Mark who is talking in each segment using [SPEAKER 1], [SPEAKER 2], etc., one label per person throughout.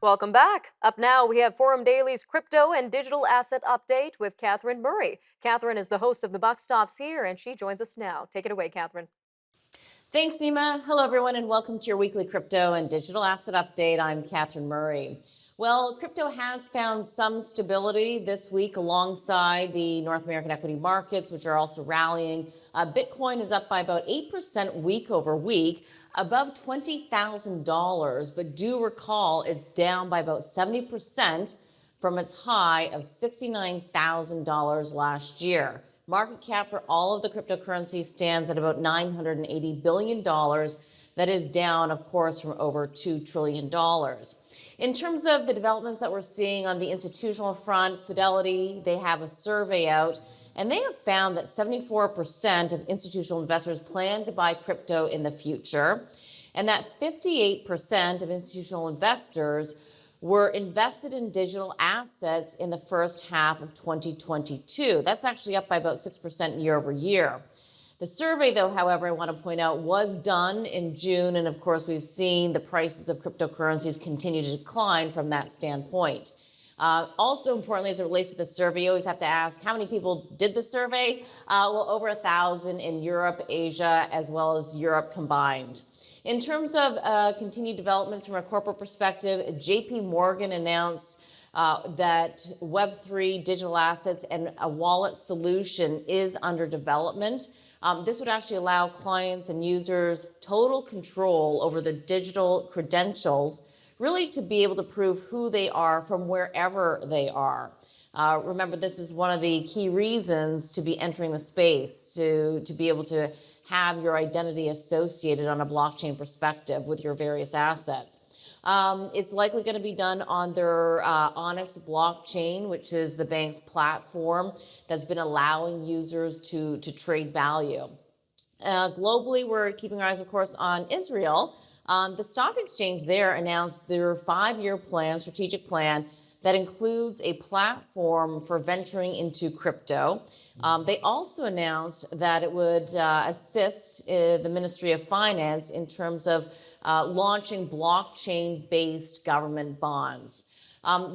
[SPEAKER 1] Welcome back. Up now, we have Forum Daily's crypto and digital asset update with Catherine Murray. Catherine is the host of the Buck Stops Here, and she joins us now. Take it away, Catherine.
[SPEAKER 2] Thanks, Nima. Hello, everyone, and welcome to your weekly crypto and digital asset update. I'm Catherine Murray. Well, crypto has found some stability this week alongside the North American equity markets, which are also rallying. Bitcoin is up by about 8% week over week, above $20,000. But do recall it's down by about 70% from its high of $69,000 last year. Market cap for all of the cryptocurrencies stands at about $980 billion. That is down, of course, from over $2 trillion. In terms of the developments that we're seeing on the institutional front, Fidelity, they have a survey out, and they have found that 74% of institutional investors plan to buy crypto in the future, and that 58% of institutional investors were invested in digital assets in the first half of 2022. That's actually up by about 6% year over year. The survey, though, however, I want to point out, was done in June. And of course, we've seen the prices of cryptocurrencies continue to decline from that standpoint. Also, importantly, as it relates to the survey, you always have to ask how many people did the survey? Well, over 1,000 in Europe, Asia, as well as Europe combined. In terms of continued developments from a corporate perspective, JP Morgan announced that Web3 digital assets and a wallet solution is under development. This would actually allow clients and users total control over the digital credentials, really to be able to prove who they are from wherever they are. Remember, this is one of the key reasons to be entering the space, to be able to have your identity associated on a blockchain perspective with your various assets. It's likely going to be done on their Onyx blockchain, which is the bank's platform that's been allowing users to trade value. Globally, we're keeping our eyes, of course, on Israel. The stock exchange there announced their 5-year plan, strategic plan, that includes a platform for venturing into crypto. They also announced that it would assist the Ministry of Finance in terms of launching blockchain-based government bonds.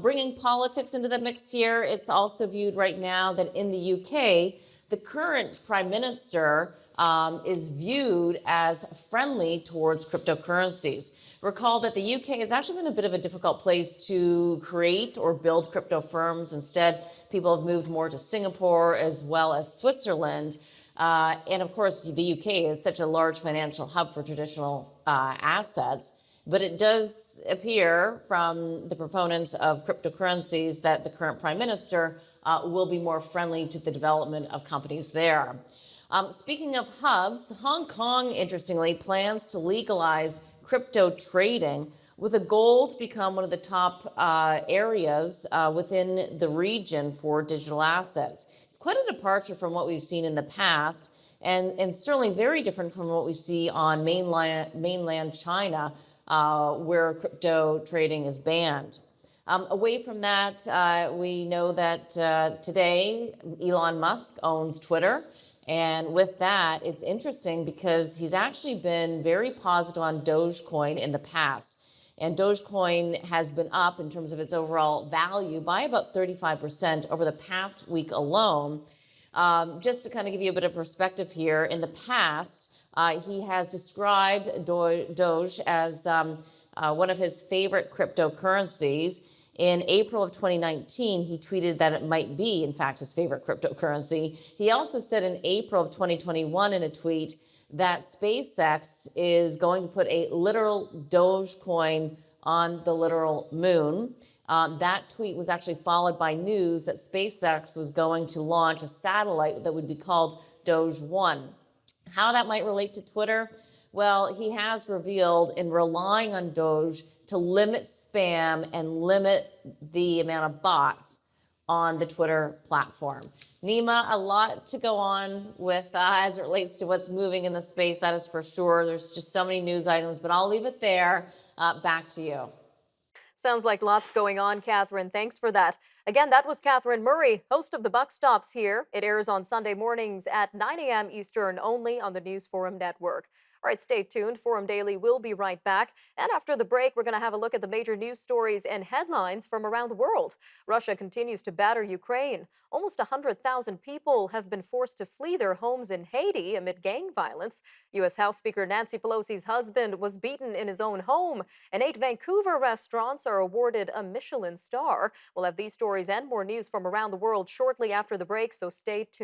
[SPEAKER 2] Bringing politics into the mix here, it's also viewed right now that in the UK, the current Prime Minister is viewed as friendly towards cryptocurrencies. Recall that the UK has actually been a bit of a difficult place to create or build crypto firms. Instead, people have moved more to Singapore as well as Switzerland. And of course, the UK is such a large financial hub for traditional assets. But it does appear from the proponents of cryptocurrencies that the current prime minister will be more friendly to the development of companies there. Speaking of hubs, Hong Kong, interestingly, plans to legalize crypto trading with a goal to become one of the top areas within the region for digital assets. It's quite a departure from what we've seen in the past, and certainly very different from what we see on mainland China, where crypto trading is banned. Away from that, we know that today Elon Musk owns Twitter. And with that, it's interesting because he's actually been very positive on Dogecoin in the past. And Dogecoin has been up in terms of its overall value by about 35% over the past week alone. Just to kind of give you a bit of perspective here, in the past, he has described Doge as one of his favorite cryptocurrencies. In April of 2019, he tweeted that it might be, in fact, his favorite cryptocurrency. He also said in April of 2021 in a tweet that SpaceX is going to put a literal Dogecoin on the literal moon. That tweet was actually followed by news that SpaceX was going to launch a satellite that would be called Doge 1. How that might relate to Twitter? Well, he has revealed in relying on Doge to limit spam and limit the amount of bots on the Twitter platform. Nima, a lot to go on with as it relates to what's moving in the space, that is for sure. There's just so many news items, but I'll leave it there. Back to you.
[SPEAKER 1] Sounds like lots going on, Catherine. Thanks for that. Again, that was Catherine Murray, host of the Buck Stops Here. It airs on Sunday mornings at 9 a.m. Eastern only on the News Forum Network. All right, stay tuned. Forum Daily will be right back. And after the break, we're going to have a look at the major news stories and headlines from around the world. Russia continues to batter Ukraine. Almost 100,000 people have been forced to flee their homes in Haiti amid gang violence. U.S. House Speaker Nancy Pelosi's husband was beaten in his own home. And 8 Vancouver restaurants are awarded a Michelin star. We'll have these stories and more news from around the world shortly after the break, so stay tuned.